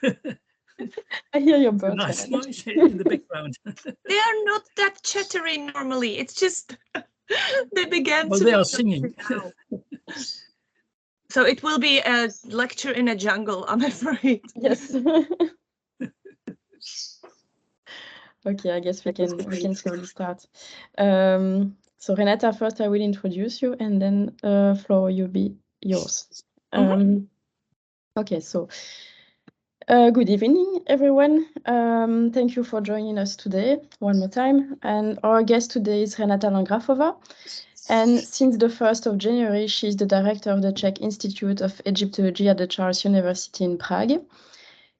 I hear your birds. Nice noise in the background. They are not that chattery normally. It's just they began Well, to they be are singing. now. So it will be a lecture in a jungle, I'm afraid. Yes. Okay, I guess we can slowly start. So Renata, first I will introduce you, and then floor will be yours. Okay, so good evening, everyone. Thank you for joining us today one more time. And our guest today is Renata Landgráfová. And since the 1st of January, she's the director of the Czech Institute of Egyptology at the Charles University in Prague.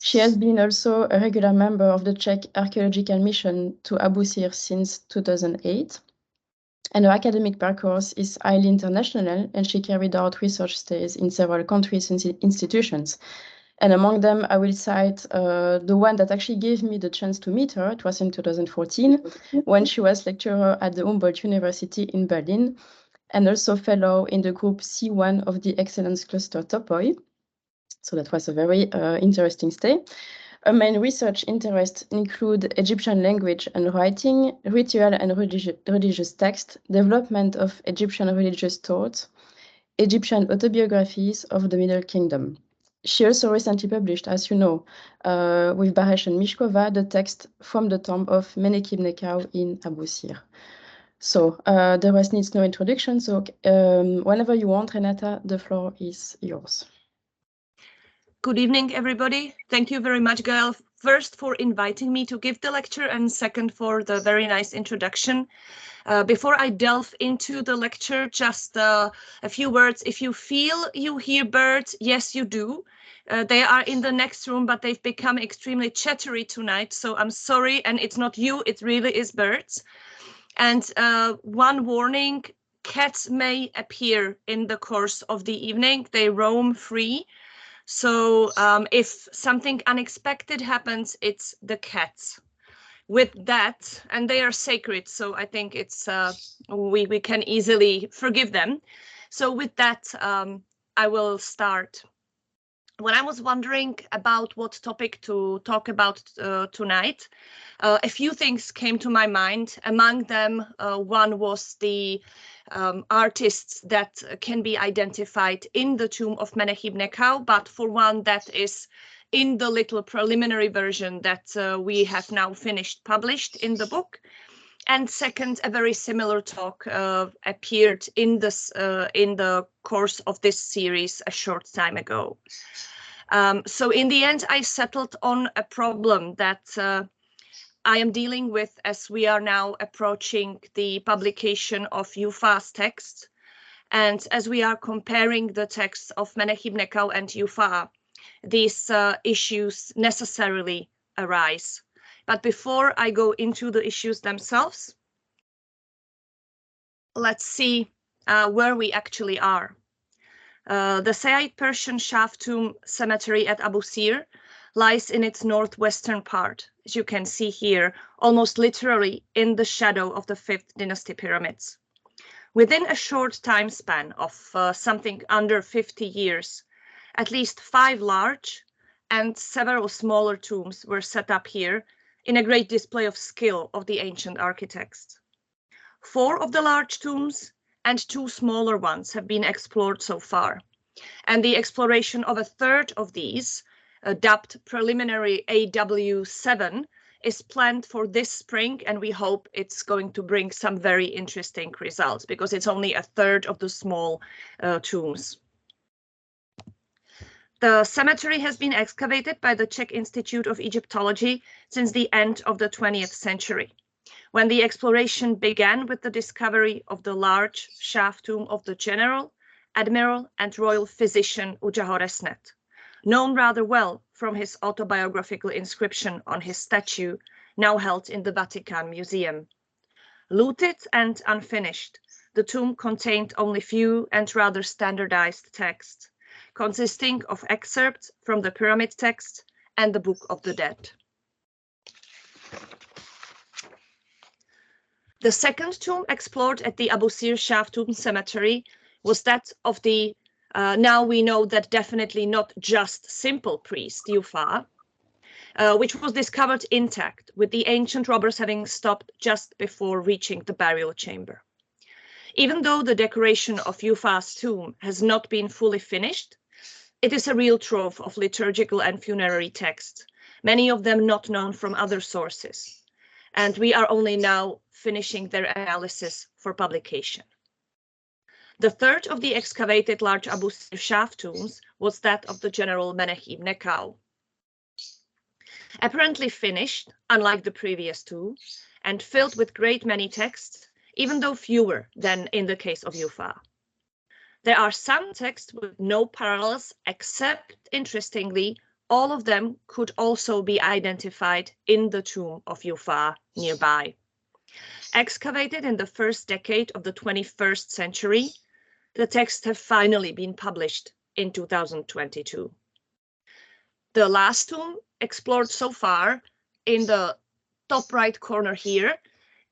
She has been also a regular member of the Czech Archaeological Mission to Abusir since 2008. And her academic background is highly international, and she carried out research stays in several countries and institutions. And among them, I will cite the one that actually gave me the chance to meet her. It was in 2014, when she was lecturer at the Humboldt University in Berlin, and also fellow in the group C1 of the Excellence Cluster Topoi. So that was a very interesting stay. Her main research interests include Egyptian language and writing, ritual and religious text, development of Egyptian religious thought, Egyptian autobiographies of the Middle Kingdom. She also recently published, as you know, with Baresh and Mishkova, the text from the tomb of Menekhibnekau in Abusir. So the rest needs no introduction. So whenever you want, Renata, the floor is yours. Good evening, everybody. Thank you very much, Gail, first for inviting me to give the lecture, and second for the very nice introduction. Before I delve into the lecture, just a few words. If you feel you hear birds, yes, you do. They are in the next room, but they've become extremely chattery tonight, so I'm sorry, and it's not you, it really is birds. And one warning, cats may appear in the course of the evening. They roam free. So if something unexpected happens, it's the cats. With that, and they are sacred, so I think it's we can easily forgive them. So with that, I will start. When I was wondering about what topic to talk about tonight, a few things came to my mind. Among them, one was the artists that can be identified in the tomb of Menekhibnekau, but for one that is in the little preliminary version that we have now finished published in the book. And second, a very similar talk appeared in the course of this series a short time ago. So in the end, I settled on a problem that I am dealing with as we are now approaching the publication of Iufaa's text. And as we are comparing the texts of Menekhibnekau and Iufaa, these issues necessarily arise. But before I go into the issues themselves, let's see where we actually are. The Saite Persian Shaf tomb cemetery at Abusir lies in its northwestern part, as you can see here, almost literally in the shadow of the 5th dynasty pyramids. Within a short time span of something under 50 years, at least 5 large and several smaller tombs were set up here in a great display of skill of the ancient architects. 4 of the large tombs and 2 smaller ones have been explored so far, and the exploration of a third of these, dubbed preliminary AW7, is planned for this spring, and we hope it's going to bring some very interesting results because it's only a third of the small tombs. The cemetery has been excavated by the Czech Institute of Egyptology since the end of the 20th century, when the exploration began with the discovery of the large shaft tomb of the general, admiral, and royal physician Ujahoresnet, known rather well from his autobiographical inscription on his statue, now held in the Vatican Museum. Looted and unfinished, the tomb contained only few and rather standardized texts, consisting of excerpts from the pyramid text and the Book of the Dead. The second tomb explored at the Abusir Shaft tomb cemetery was that of the, now we know that definitely not just simple priest, Iufaa, which was discovered intact, with the ancient robbers having stopped just before reaching the burial chamber. Even though the decoration of Iufaa's tomb has not been fully finished, it is a real trove of liturgical and funerary texts, many of them not known from other sources, and we are only now finishing their analysis for publication. The third of the excavated large Abusir shaft tombs was that of the general Menekhibnekau. Apparently finished, unlike the previous two, and filled with great many texts, even though fewer than in the case of Iufaa. There are some texts with no parallels, except, interestingly, all of them could also be identified in the tomb of Iufaa nearby. Excavated in the first decade of the 21st century, the texts have finally been published in 2022. The last tomb explored so far, in the top right corner here,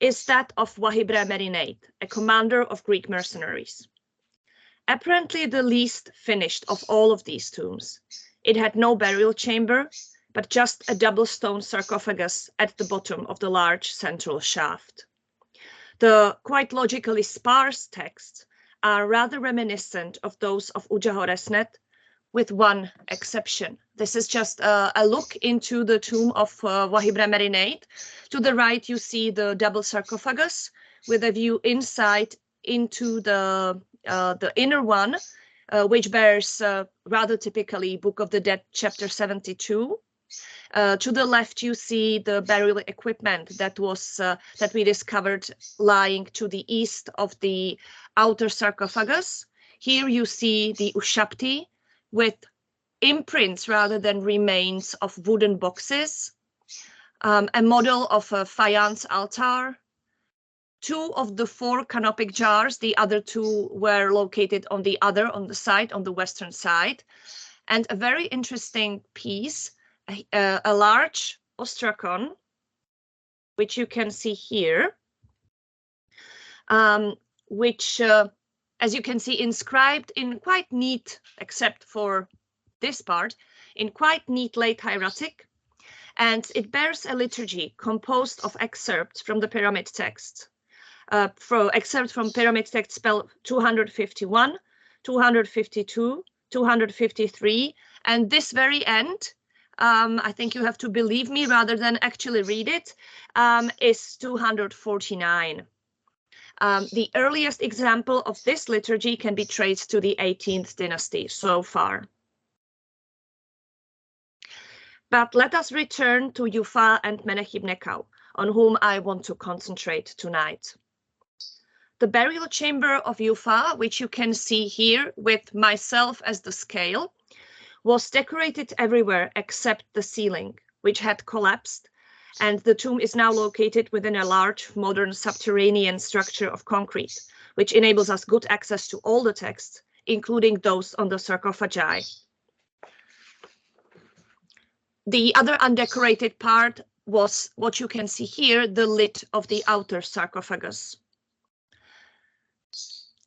is that of Wahibre Merinate, a commander of Greek mercenaries. Apparently the least finished of all of these tombs. It had no burial chamber, but just a double stone sarcophagus at the bottom of the large central shaft. The quite logically sparse texts are rather reminiscent of those of Ujahoresnet, with one exception. This is just a look into the tomb of Wahibre Merinate. To the right, you see the double sarcophagus with a view inside into the inner one, which bears rather typically Book of the Dead, chapter 72. To the left, you see the burial equipment that we discovered lying to the east of the outer sarcophagus. Here you see the ushapti with imprints rather than remains of wooden boxes, a model of a faience altar, 2 of the 4 canopic jars. The other 2 were located on the side, on the western side, and a very interesting piece, a large ostracon, which you can see here, which, as you can see, inscribed in quite neat, except for this part, in quite neat late hieratic, and it bears a liturgy composed of excerpts from the pyramid text. Excerpts from pyramid text spell 251, 252, 253, and this very end, I think you have to believe me rather than actually read it, is 249. The earliest example of this liturgy can be traced to the 18th dynasty so far. But let us return to Iufaa and Menekhibnekau, on whom I want to concentrate tonight. The burial chamber of Iufaa, which you can see here with myself as the scale, was decorated everywhere except the ceiling, which had collapsed, and the tomb is now located within a large modern subterranean structure of concrete, which enables us good access to all the texts, including those on the sarcophagi. The other undecorated part was what you can see here, the lid of the outer sarcophagus.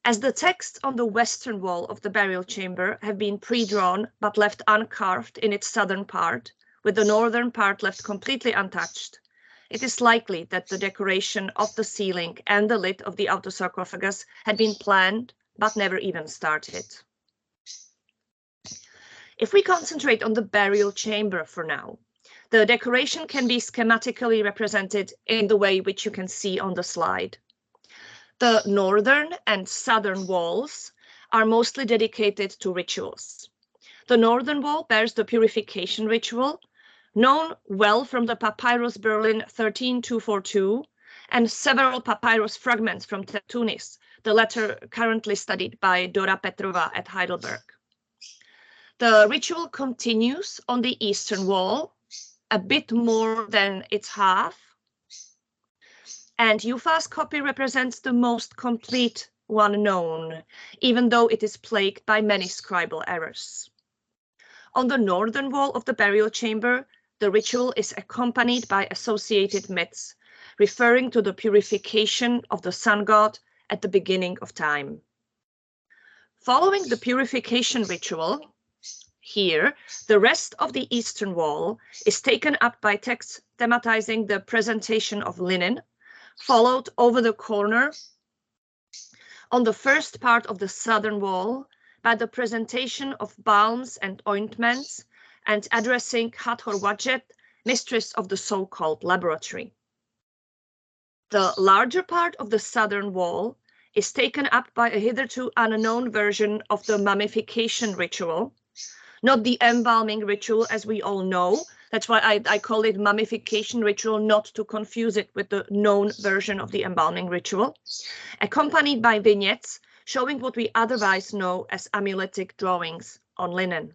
As the texts on the western wall of the burial chamber have been pre-drawn but left uncarved in its southern part, with the northern part left completely untouched, it is likely that the decoration of the ceiling and the lid of the outer sarcophagus had been planned but never even started. If we concentrate on the burial chamber for now, the decoration can be schematically represented in the way which you can see on the slide. The northern and southern walls are mostly dedicated to rituals. The northern wall bears the purification ritual, known well from the Papyrus Berlin 13242 and several papyrus fragments from Tunis, the latter currently studied by Dora Petrova at Heidelberg. The ritual continues on the eastern wall, a bit more than its half, and Iufaa's copy represents the most complete one known, even though it is plagued by many scribal errors. On the northern wall of the burial chamber, the ritual is accompanied by associated myths, referring to the purification of the sun god at the beginning of time. Following the purification ritual, here, the rest of the eastern wall is taken up by texts thematizing the presentation of linen, followed over the corner on the first part of the southern wall by the presentation of balms and ointments and addressing Hathor Wadjet, mistress of the so-called laboratory. The larger part of the southern wall is taken up by a hitherto unknown version of the mummification ritual, not the embalming ritual as we all know. That's why I call it mummification ritual, not to confuse it with the known version of the embalming ritual, accompanied by vignettes showing what we otherwise know as amuletic drawings on linen.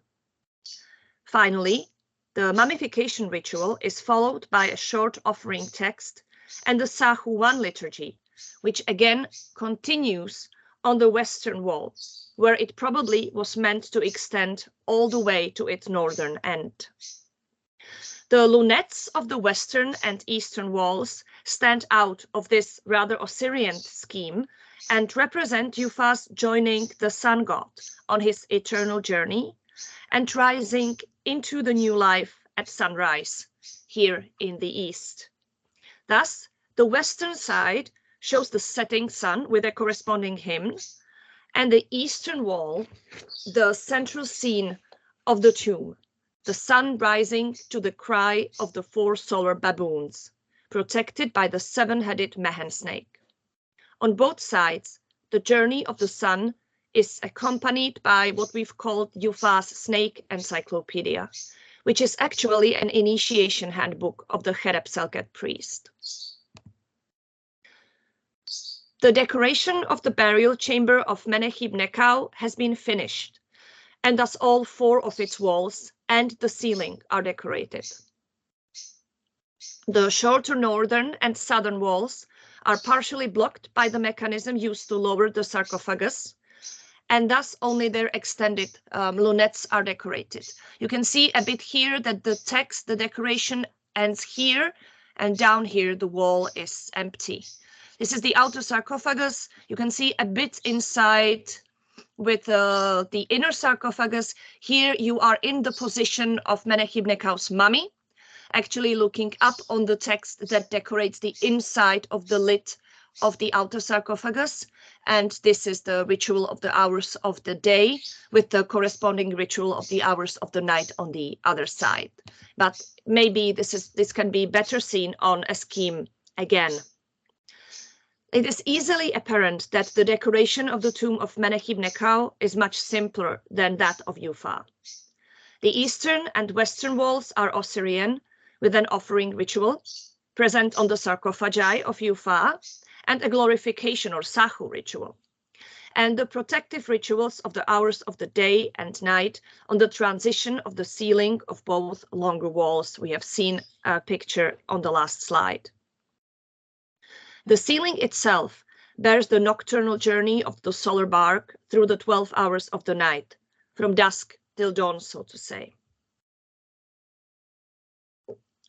Finally, the mummification ritual is followed by a short offering text and the Sahu 1 liturgy, which again continues on the western wall, where it probably was meant to extend all the way to its northern end. The lunettes of the western and eastern walls stand out of this rather Osirian scheme and represent Iufaa's joining the sun god on his eternal journey and rising into the new life at sunrise here in the east. Thus, the western side shows the setting sun with a corresponding hymn, and the eastern wall, the central scene of the tomb, the sun rising to the cry of the 4 solar baboons, protected by the 7-headed Mehen snake. On both sides, the journey of the sun is accompanied by what we've called Iufaa's Snake Encyclopedia, which is actually an initiation handbook of the Cherepselket priest. The decoration of the burial chamber of Menekhibnekau has been finished, and thus all 4 of its walls and the ceiling are decorated. The shorter northern and southern walls are partially blocked by the mechanism used to lower the sarcophagus, and thus only their extended lunettes are decorated. You can see a bit here that the text, the decoration ends here, and down here the wall is empty. This is the outer sarcophagus. You can see a bit inside with the inner sarcophagus. Here you are in the position of Menekhibnekau's mummy, actually looking up on the text that decorates the inside of the lid of the outer sarcophagus. And this is the ritual of the hours of the day with the corresponding ritual of the hours of the night on the other side. But maybe this can be better seen on a scheme again. It is easily apparent that the decoration of the tomb of Menekhibnekau is much simpler than that of Iufaa. The eastern and western walls are Osirian, with an offering ritual present on the sarcophagi of Iufaa, and a glorification or Sahu ritual, and the protective rituals of the hours of the day and night on the transition of the ceiling of both longer walls. We have seen a picture on the last slide. The ceiling itself bears the nocturnal journey of the solar bark through the 12 hours of the night, from dusk till dawn, so to say.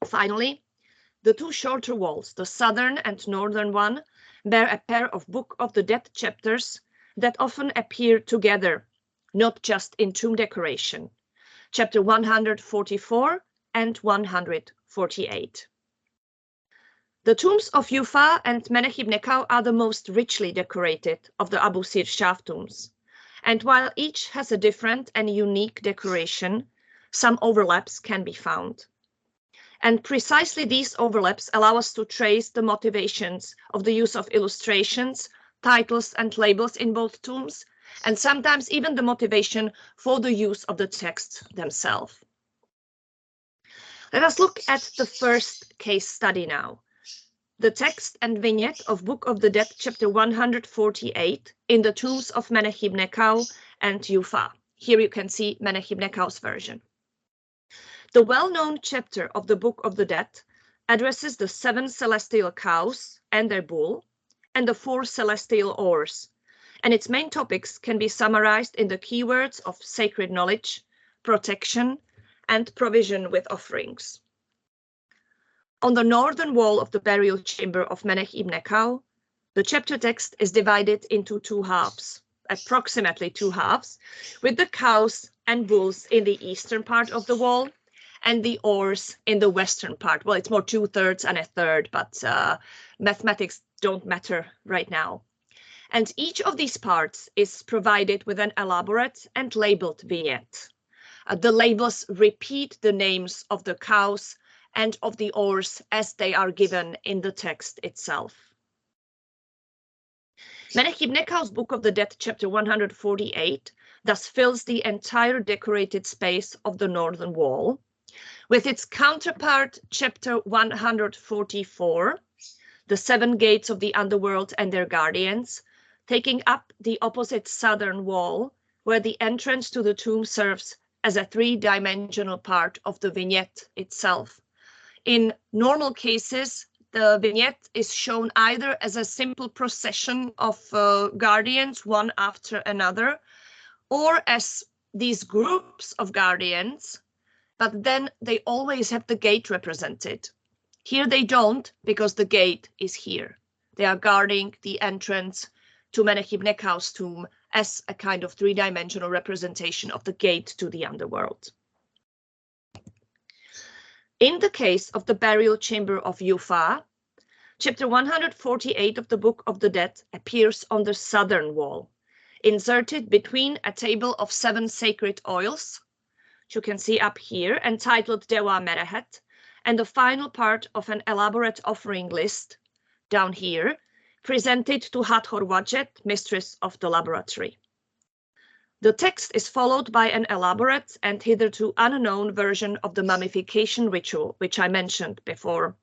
Finally, the 2 shorter walls, the southern and northern one, bear a pair of Book of the Dead chapters that often appear together, not just in tomb decoration, chapter 144 and 148. The tombs of Iufaa and Menekhibnekau are the most richly decorated of the Abusir shaft tombs, and while each has a different and unique decoration, some overlaps can be found. And precisely these overlaps allow us to trace the motivations of the use of illustrations, titles, and labels in both tombs, and sometimes even the motivation for the use of the texts themselves. Let us look at the first case study now. The text and vignette of Book of the Dead, chapter 148, in the tombs of Menekhibnekau and Iufaa. Here you can see Menekhibnekau's version. The well-known chapter of the Book of the Dead addresses the 7 celestial cows and their bull, and the 4 celestial oars, and its main topics can be summarized in the keywords of sacred knowledge, protection, and provision with offerings. On the northern wall of the burial chamber of Menekhibnekau, the chapter text is divided into 2 halves, approximately 2 halves, with the cows and bulls in the eastern part of the wall and the oars in the western part. Well, it's more 2/3 and 1/3, but mathematics don't matter right now. And each of these parts is provided with an elaborate and labeled vignette. The labels repeat the names of the cows and of the oars as they are given in the text itself. Menekhibnekau's Book of the Dead, chapter 148, thus fills the entire decorated space of the northern wall, with its counterpart, chapter 144, the 7 gates of the underworld and their guardians, taking up the opposite southern wall, where the entrance to the tomb serves as a 3-dimensional part of the vignette itself. In normal cases, the vignette is shown either as a simple procession of guardians, one after another, or as these groups of guardians, but then they always have the gate represented. Here they don't, because the gate is here. They are guarding the entrance to Menekhibnekau's tomb as a kind of 3-dimensional representation of the gate to the underworld. In the case of the burial chamber of Iufaa, chapter 148 of the Book of the Dead appears on the southern wall, inserted between a table of 7 sacred oils, which you can see up here, entitled Dewa Merehet, and the final part of an elaborate offering list down here, presented to Hathor Wadjet, mistress of the laboratory. The text is followed by an elaborate and hitherto unknown version of the mummification ritual, which I mentioned before.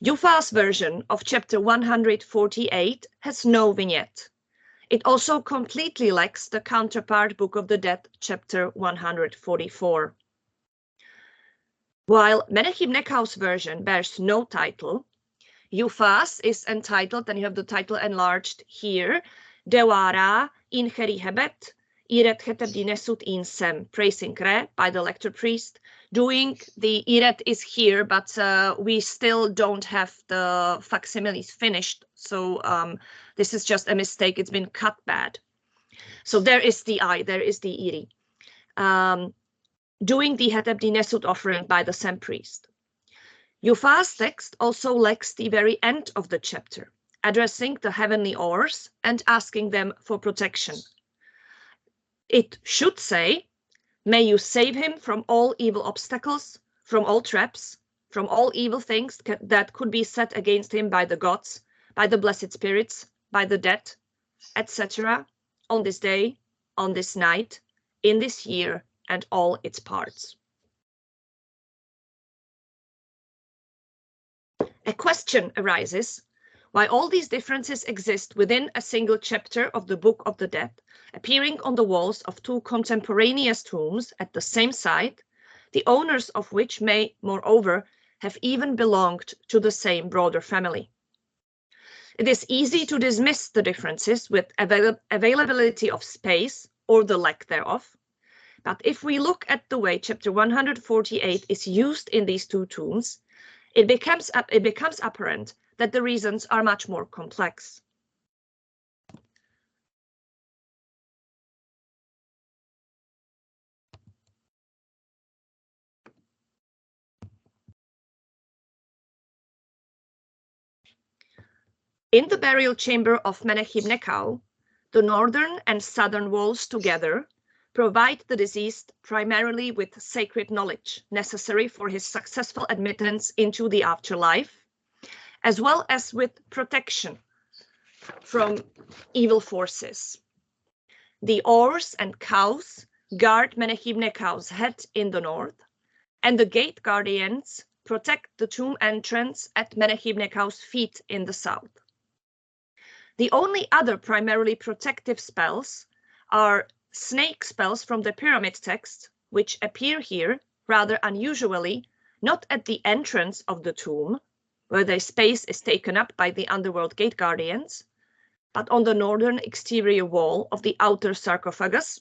Iufaa's version of chapter 148 has no vignette. It also completely lacks the counterpart Book of the Dead, chapter 144. While Menekhibnekau's version bears no title, Iufaa's is entitled, and you have the title enlarged here, Dewara Inherihebet Iret Hetebdinesut Insem, praising Re by the lector priest. Doing the Iret is here, but we still don't have the facsimiles finished, so this is just a mistake. It's been cut bad. So there is the I, there is the Iri. Doing the Hetebdinesut offering by the same priest. Iufaa's text also lacks the very end of the chapter, addressing the heavenly oars and asking them for protection. It should say, "May you save him from all evil obstacles, from all traps, from all evil things that could be set against him by the gods, by the blessed spirits, by the dead, etc., on this day, on this night, in this year, and all its parts." A question arises why all these differences exist within a single chapter of the Book of the Dead, appearing on the walls of 2 contemporaneous tombs at the same site, the owners of which may, moreover, have even belonged to the same broader family. It is easy to dismiss the differences with availability of space or the lack thereof, but if we look at the way chapter 148 is used in these 2 tombs, it becomes apparent that the reasons are much more complex. In the burial chamber of Menekhibnekau, the northern and southern walls together provide the deceased primarily with sacred knowledge necessary for his successful admittance into the afterlife, as well as with protection from evil forces. The oars and cows guard Menekhibnekau's head in the north, and the gate guardians protect the tomb entrance at Menekhibnekau's feet in the south. The only other primarily protective spells are snake spells from the pyramid text, which appear here rather unusually, not at the entrance of the tomb, where their space is taken up by the underworld gate guardians, but on the northern exterior wall of the outer sarcophagus,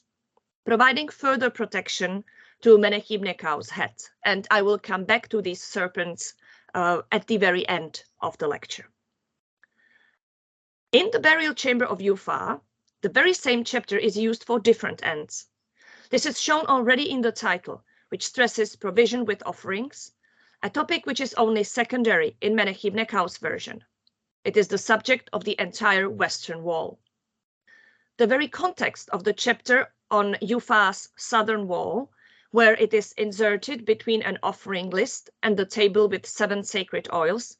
providing further protection to Menekhibnekau's head. And I will come back to these serpents at the very end of the lecture. In the burial chamber of Iufaa, the very same chapter is used for different ends. This is shown already in the title, which stresses provision with offerings, a topic which is only secondary in Menekhibnekau's version. It is the subject of the entire Western Wall. The very context of the chapter on Iufaa's southern wall, where it is inserted between an offering list and the table with 7 sacred oils,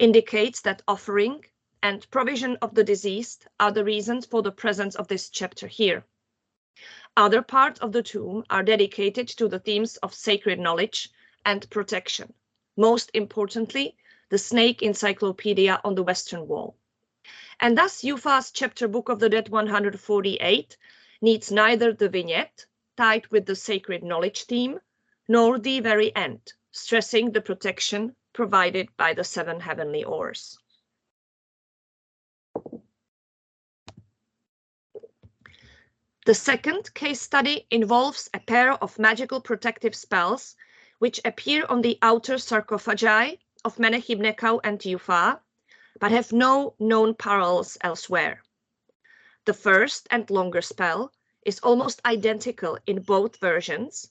indicates that offering and provision of the deceased are the reasons for the presence of this chapter here. Other parts of the tomb are dedicated to the themes of sacred knowledge and protection. Most importantly, the snake encyclopedia on the Western Wall. And thus Iufaa's chapter Book of the Dead 148 needs neither the vignette, tied with the sacred knowledge theme, nor the very end, stressing the protection provided by the 7 heavenly ores. The second case study involves a pair of magical protective spells which appear on the outer sarcophagi of Menekhibnekau and Iufaa, but have no known parallels elsewhere. The first and longer spell is almost identical in both versions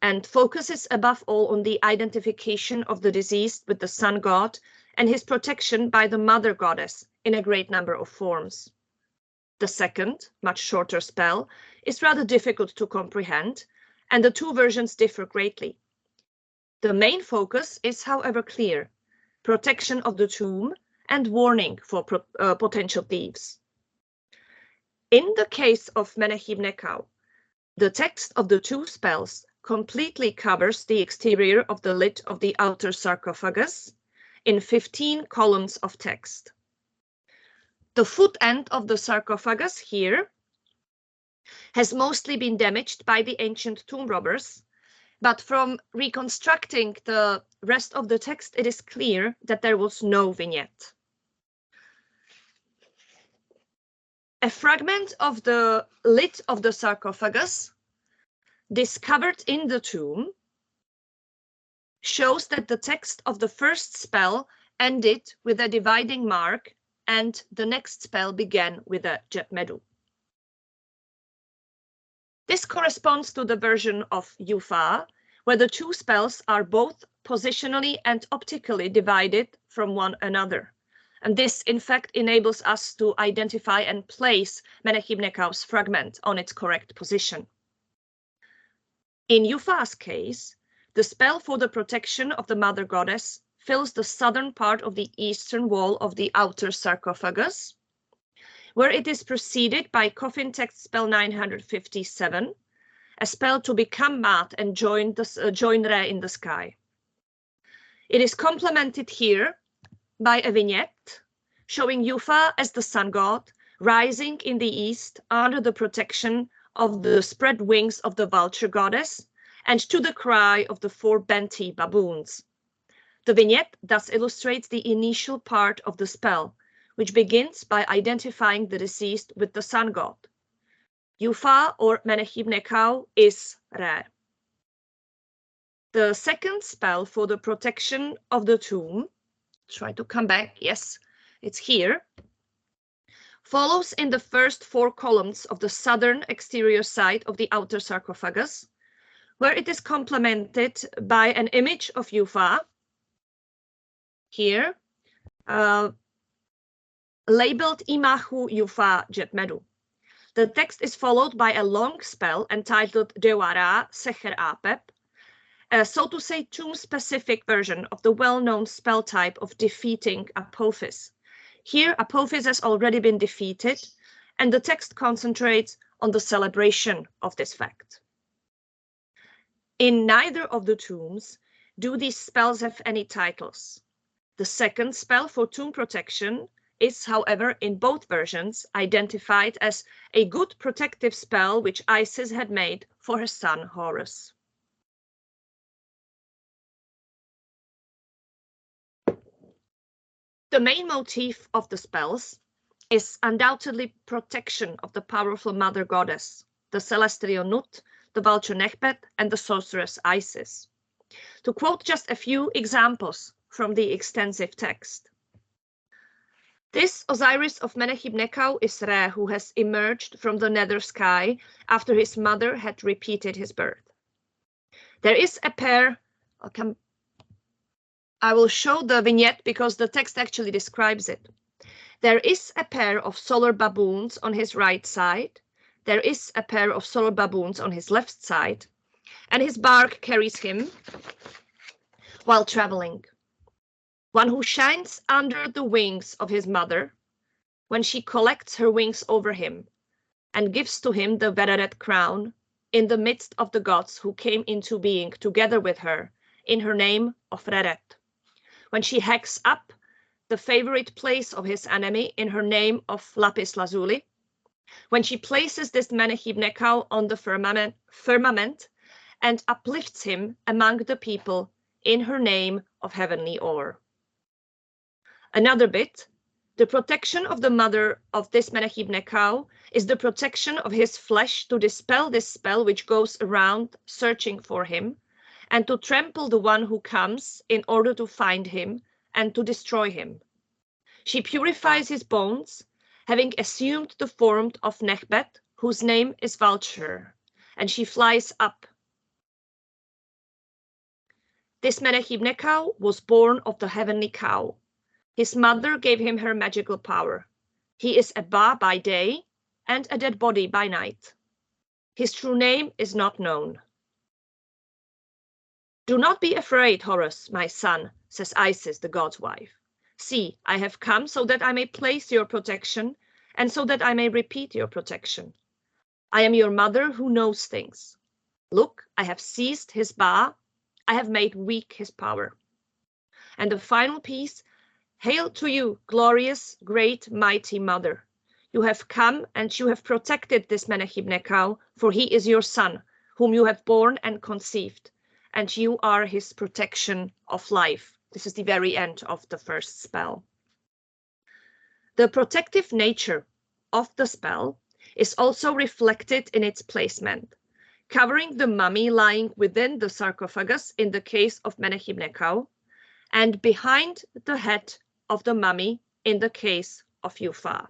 and focuses above all on the identification of the deceased with the sun god and his protection by the mother goddess in a great number of forms. The second, much shorter spell is rather difficult to comprehend, and the 2 versions differ greatly. The main focus is, however, clear: protection of the tomb and warning for potential thieves. In the case of Menekhibnekau, the text of the 2 spells completely covers the exterior of the lid of the outer sarcophagus in 15 columns of text. The foot end of the sarcophagus here has mostly been damaged by the ancient tomb robbers, but from reconstructing the rest of the text, it is clear that there was no vignette. A fragment of the lid of the sarcophagus discovered in the tomb shows that the text of the first spell ended with a dividing mark and the next spell began with a jetmedu. This corresponds to the version of Iufaa, where the 2 spells are both positionally and optically divided from one another. And this, in fact, enables us to identify and place Menekhibnekau's fragment on its correct position. In Iufaa's case, the spell for the protection of the mother goddess fills the southern part of the eastern wall of the outer sarcophagus, where it is preceded by coffin text spell 957, a spell to become mad and join Re in the sky. It is complemented here by a vignette showing Iufaa as the sun god rising in the east under the protection of the spread wings of the vulture goddess and to the cry of the 4 Benti baboons. The vignette thus illustrates the initial part of the spell, which begins by identifying the deceased with the sun god. Iufaa or Menekhibnekau is Re. The second spell for the protection of the tomb, try to come back, yes, it's here, follows in the first 4 columns of the southern exterior side of the outer sarcophagus, where it is complemented by an image of Iufaa, here, labeled Imahu Iufaa Jetmedu. The text is followed by a long spell entitled Dewara Secher Apep, so to say tomb-specific version of the well-known spell type of defeating Apophis. Here, Apophis has already been defeated, and the text concentrates on the celebration of this fact. In neither of the tombs do these spells have any titles. The second spell for tomb protection is, however, in both versions identified as a good protective spell which Isis had made for her son Horus. The main motif of the spells is undoubtedly protection of the powerful mother goddess, the celestial Nut, the vulture Nekhbet, and the sorceress Isis. To quote just a few examples from the extensive text. This Osiris of Menekhibnekau is Re, who has emerged from the nether sky after his mother had repeated his birth. There is a pair, I will show the vignette because the text actually describes it. There is a pair of solar baboons on his right side. There is a pair of solar baboons on his left side, and his bark carries him while traveling. One who shines under the wings of his mother when she collects her wings over him and gives to him the Vereret crown in the midst of the gods who came into being together with her in her name of Reret. When she hacks up the favorite place of his enemy in her name of Lapis Lazuli, when she places this Menekhibnekau on the firmament and uplifts him among the people in her name of heavenly ore. Another bit, the protection of the mother of this Menekhibnekau is the protection of his flesh to dispel this spell which goes around searching for him and to trample the one who comes in order to find him and to destroy him. She purifies his bones, having assumed the form of Nechbet, whose name is Vulture, and she flies up. This Menekhibnekau was born of the heavenly cow. His mother gave him her magical power. He is a Ba by day and a dead body by night. His true name is not known. Do not be afraid, Horus, my son, says Isis, the god's wife. See, I have come so that I may place your protection and so that I may repeat your protection. I am your mother who knows things. Look, I have seized his Ba. I have made weak his power. And the final piece, hail to you, glorious, great, mighty mother. You have come and you have protected this Menekhibnekau, for he is your son, whom you have borne and conceived, and you are his protection of life. This is the very end of the first spell. The protective nature of the spell is also reflected in its placement, covering the mummy lying within the sarcophagus in the case of Menekhibnekau, and behind the head of the mummy in the case of Iufaa.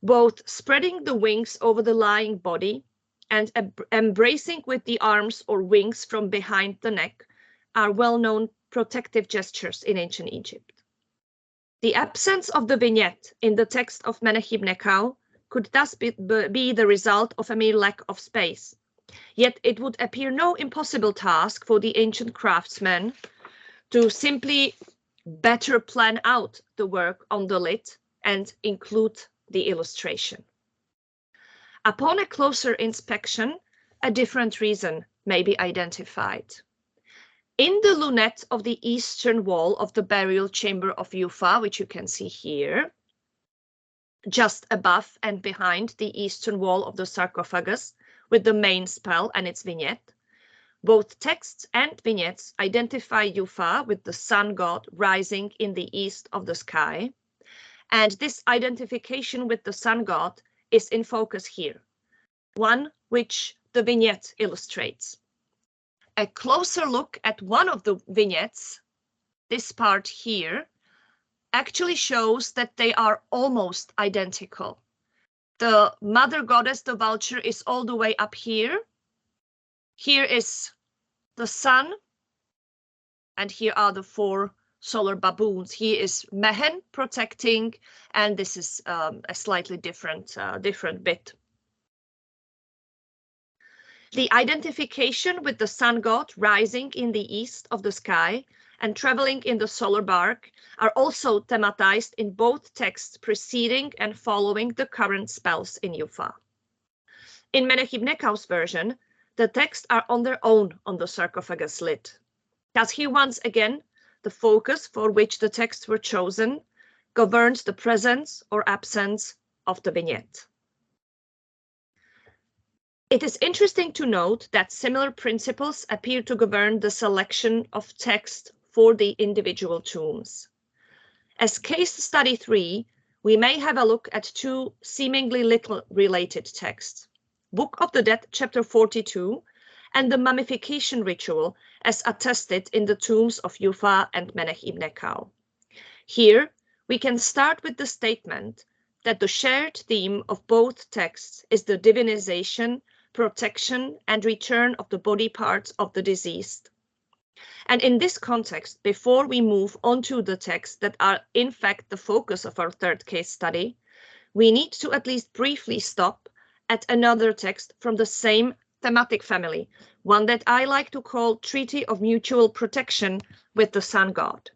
Both spreading the wings over the lying body and embracing with the arms or wings from behind the neck are well-known protective gestures in ancient Egypt. The absence of the vignette in the text of Menekhibnekau could thus be the result of a mere lack of space. Yet it would appear no impossible task for the ancient craftsmen to simply better plan out the work on the lid and include the illustration. Upon a closer inspection, a different reason may be identified. In the lunette of the eastern wall of the burial chamber of Iufaa, which you can see here, just above and behind the eastern wall of the sarcophagus with the main spell and its vignette, both texts and vignettes identify Iufaa with the sun god rising in the east of the sky, and this identification with the sun god is in focus here, one which the vignette illustrates. A closer look at one of the vignettes, this part here, actually shows that they are almost identical. The mother goddess, the vulture, is all the way up here. Here is the sun, and here are the four solar baboons. Here is Mehen protecting, and this is a slightly different bit. The identification with the sun god rising in the east of the sky and traveling in the solar bark are also thematized in both texts preceding and following the current spells in Iufaa. In Menekhibnekau's version, the texts are on their own on the sarcophagus lid. Thus here once again, the focus for which the texts were chosen governs the presence or absence of the vignette. It is interesting to note that similar principles appear to govern the selection of text for the individual tombs. As case study 3, we may have a look at two seemingly little related texts, Book of the Dead, chapter 42, and the mummification ritual as attested in the tombs of Iufaa and Menekhibnekau. Here, we can start with the statement that the shared theme of both texts is the divinization, protection, and return of the body parts of the deceased. And in this context, before we move on to the texts that are in fact the focus of our third case study, we need to at least briefly stop at another text from the same thematic family, one that I like to call Treaty of Mutual Protection with the Sun God.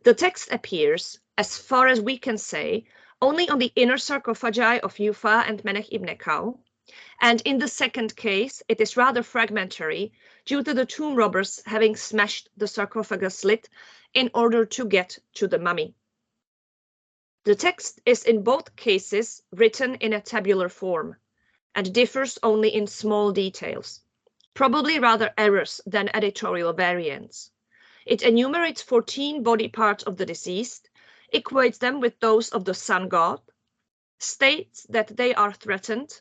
The text appears, as far as we can say, only on the inner sarcophagi of Iufaa and Menekhibnekau, and in the second case, it is rather fragmentary due to the tomb robbers having smashed the sarcophagus lid in order to get to the mummy. The text is in both cases written in a tabular form and differs only in small details, probably rather errors than editorial variants. It enumerates 14 body parts of the deceased, equates them with those of the sun god, states that they are threatened,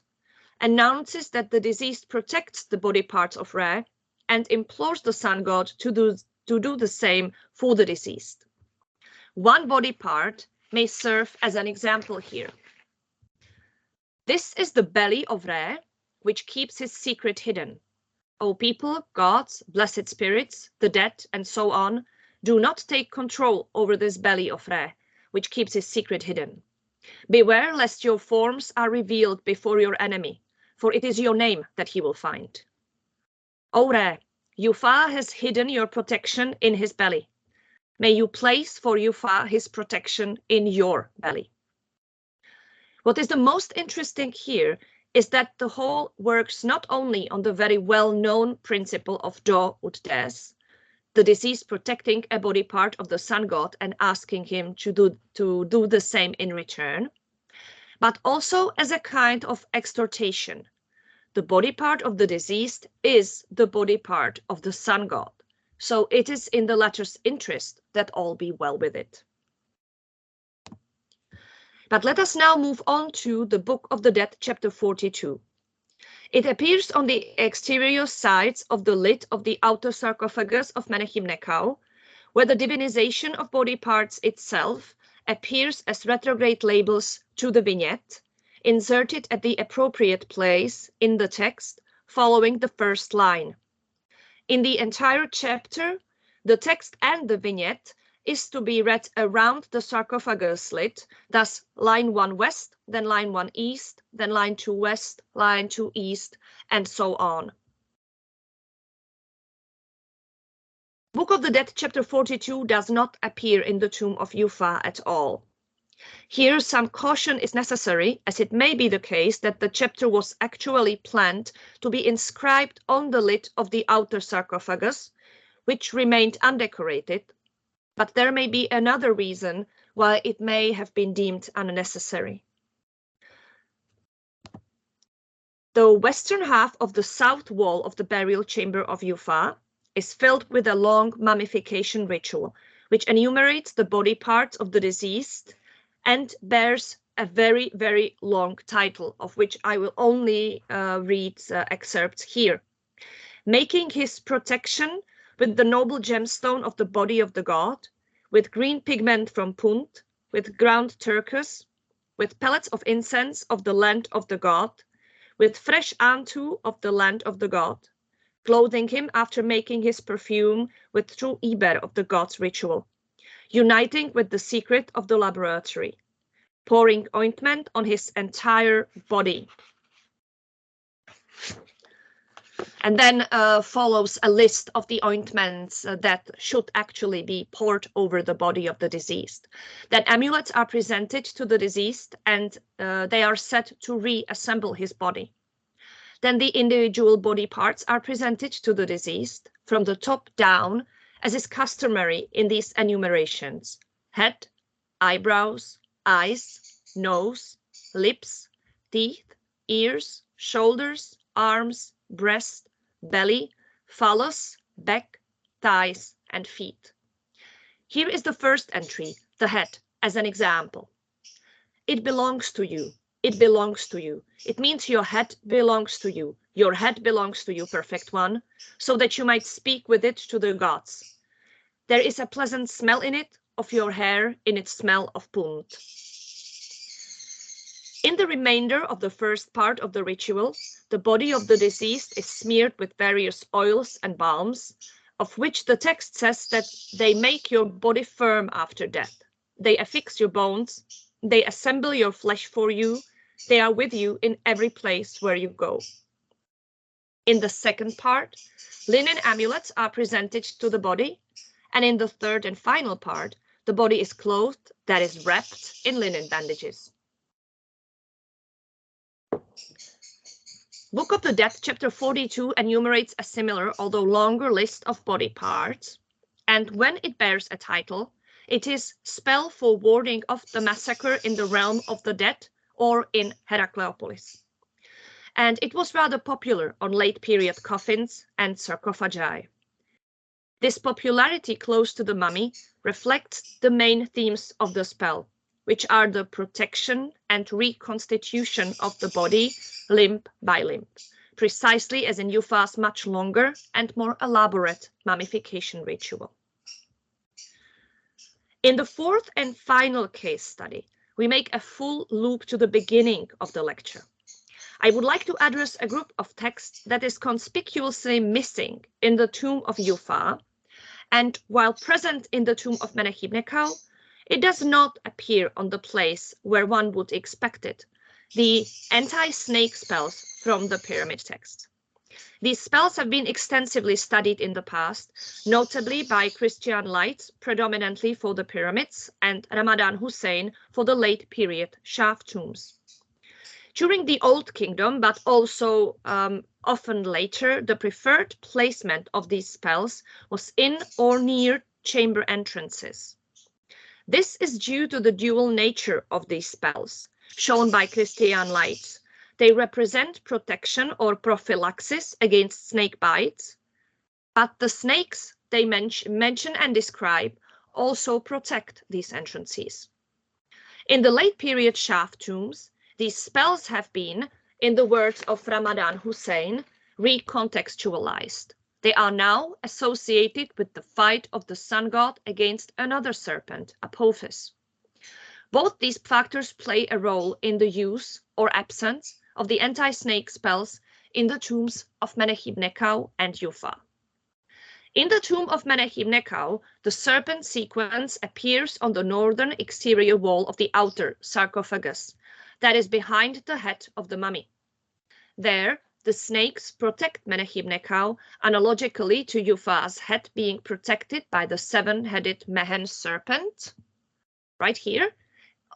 announces that the deceased protects the body parts of Re, and implores the sun god to do the same for the deceased. One body part may serve as an example here. This is the belly of Re, which keeps his secret hidden. O people, gods, blessed spirits, the dead, and so on, do not take control over this belly of Re, which keeps his secret hidden. Beware lest your forms are revealed before your enemy, for it is your name that he will find. O Re, Iufaa has hidden your protection in his belly. May you place for Iufaa his protection in your belly. What is the most interesting here is that the whole works not only on the very well-known principle of do ut des, the deceased protecting a body part of the sun god and asking him to do the same in return, but also as a kind of exhortation. The body part of the deceased is the body part of the sun god, so it is in the latter's interest that all be well with it. But let us now move on to the Book of the Dead, chapter 42. It appears on the exterior sides of the lid of the outer sarcophagus of Menekhibnekau, where the divinization of body parts itself appears as retrograde labels to the vignette, inserted at the appropriate place in the text following the first line. In the entire chapter, the text and the vignette is to be read around the sarcophagus lid, thus line 1 west, then line 1 east, then line 2 west, line 2 east, and so on. Book of the Dead, chapter 42 does not appear in the tomb of Iufaa at all. Here some caution is necessary, as it may be the case that the chapter was actually planned to be inscribed on the lid of the outer sarcophagus, which remained undecorated, but there may be another reason why it may have been deemed unnecessary. The western half of the south wall of the burial chamber of Iufaa is filled with a long mummification ritual, which enumerates the body parts of the deceased and bears a very, very long title, of which I will only read excerpts here. Making his protection with the noble gemstone of the body of the god, with green pigment from Punt, with ground turquoise, with pellets of incense of the land of the god, with fresh antu of the land of the god, clothing him after making his perfume with true iber of the god's ritual, uniting with the secret of the laboratory, pouring ointment on his entire body. And then follows a list of the ointments that should actually be poured over the body of the deceased. Then amulets are presented to the deceased and they are set to reassemble his body. Then the individual body parts are presented to the deceased from the top down, as is customary in these enumerations: head, eyebrows, eyes, nose, lips, teeth, ears, shoulders, arms, breast, belly, phallus, back, thighs, and feet. Here is the first entry, the head, as an example. It belongs to you. It belongs to you. It means your head belongs to you. Your head belongs to you, perfect one, so that you might speak with it to the gods. There is a pleasant smell in it, of your hair in its smell of punt. In the remainder of the first part of the ritual, the body of the deceased is smeared with various oils and balms, of which the text says that they make your body firm after death. They affix your bones, they assemble your flesh for you, they are with you in every place where you go. In the second part, linen amulets are presented to the body, and in the third and final part, the body is clothed, that is wrapped in linen bandages. Book of the Dead, chapter 42, enumerates a similar, although longer, list of body parts, and when it bears a title, it is Spell for Warding Off the Massacre in the Realm of the Dead, or in Herakleopolis. And it was rather popular on late-period coffins and sarcophagi. This popularity close to the mummy reflects the main themes of the spell, which are the protection and reconstitution of the body, limb by limb, precisely as in Iufaa's much longer and more elaborate mummification ritual. In the fourth and final case study, we make a full loop to the beginning of the lecture. I would like to address a group of texts that is conspicuously missing in the tomb of Iufaa, and while present in the tomb of Menekhibnekau, it does not appear on the place where one would expect it, the anti-snake spells from the pyramid text. These spells have been extensively studied in the past, notably by Christian Lights, predominantly for the pyramids, and Ramadan Hussein for the late period Shaf tombs. During the Old Kingdom, but also often later, the preferred placement of these spells was in or near chamber entrances. This is due to the dual nature of these spells, shown by Christian Lights. They represent protection or prophylaxis against snake bites, but the snakes they mention and describe also protect these entrances. In the late period Shaf tombs, these spells have been, in the words of Ramadan Hussein, recontextualized. They are now associated with the fight of the sun god against another serpent, Apophis. Both these factors play a role in the use or absence of the anti-snake spells in the tombs of Menekhibnekau and Iufaa. In the tomb of Menekhibnekau, the serpent sequence appears on the northern exterior wall of the outer sarcophagus, that is behind the head of the mummy. There, the snakes protect Menekhibnekau analogically to Iufaa's head being protected by the seven-headed Mehen serpent, right here,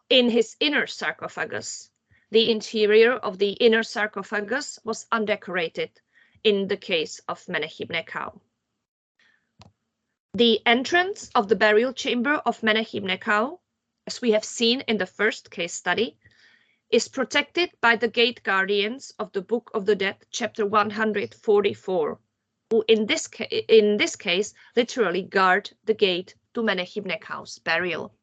in his inner sarcophagus. The interior of the inner sarcophagus was undecorated in the case of Menekhibnekau. The entrance of the burial chamber of Menekhibnekau, as we have seen in the first case study, is protected by the gate guardians of the Book of the Dead, chapter 144, who in this case literally guard the gate to Menekhibnekau's burial.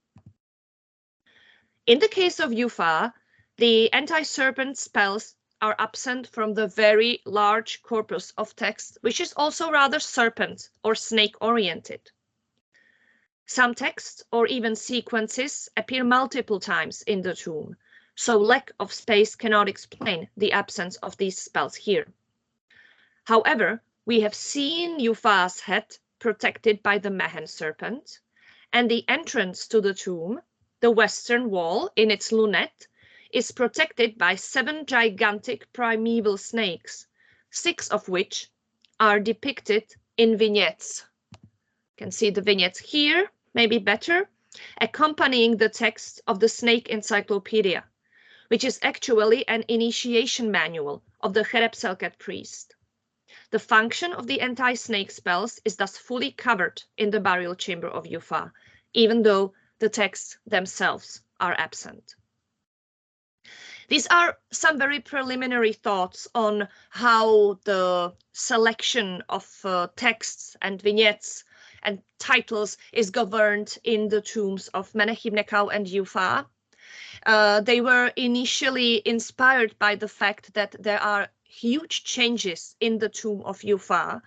In the case of Iufaa, the anti-serpent spells are absent from the very large corpus of text, which is also rather serpent or snake-oriented. Some texts or even sequences appear multiple times in the tomb, so lack of space cannot explain the absence of these spells here. However, we have seen Iufaa's head protected by the Mehen serpent, and the entrance to the tomb, the western wall in its lunette, is protected by 7 gigantic primeval snakes, 6 of which are depicted in vignettes. You can see the vignettes here, maybe better, accompanying the text of the Snake Encyclopedia, which is actually an initiation manual of the Cherepselket priest. The function of the anti-snake spells is thus fully covered in the burial chamber of Iufaa, even though the texts themselves are absent. These are some very preliminary thoughts on how the selection of texts and vignettes and titles is governed in the tombs of Menekhibnekau and Iufaa. They were initially inspired by the fact that there are huge changes in the tomb of Iufaa,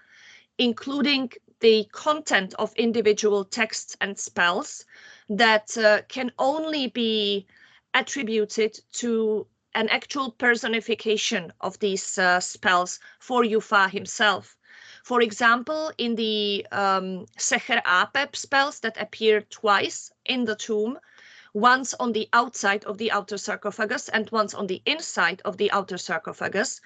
including the content of individual texts and spells, that can only be attributed to an actual personification of these spells for Iufaa himself. For example, in the Seher Apep spells that appear twice in the tomb, once on the outside of the outer sarcophagus and once on the inside of the outer sarcophagus,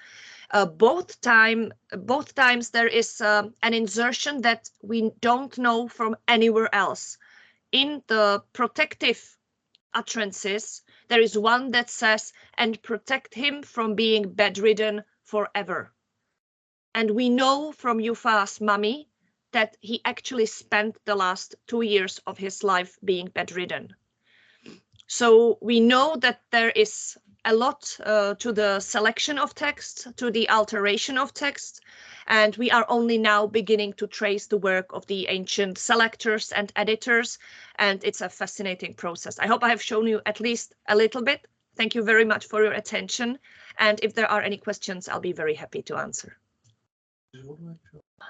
both times there is an insertion that we don't know from anywhere else. In the protective utterances, there is one that says, "and protect him from being bedridden forever." And we know from Iufaa's mummy that he actually spent the last 2 years of his life being bedridden. So we know that there is a lot to the selection of text, to the alteration of text, and we are only now beginning to trace the work of the ancient selectors and editors, and it's a fascinating process. I hope I have shown you at least a little bit. Thank you very much for your attention, and if there are any questions, I'll be very happy to answer.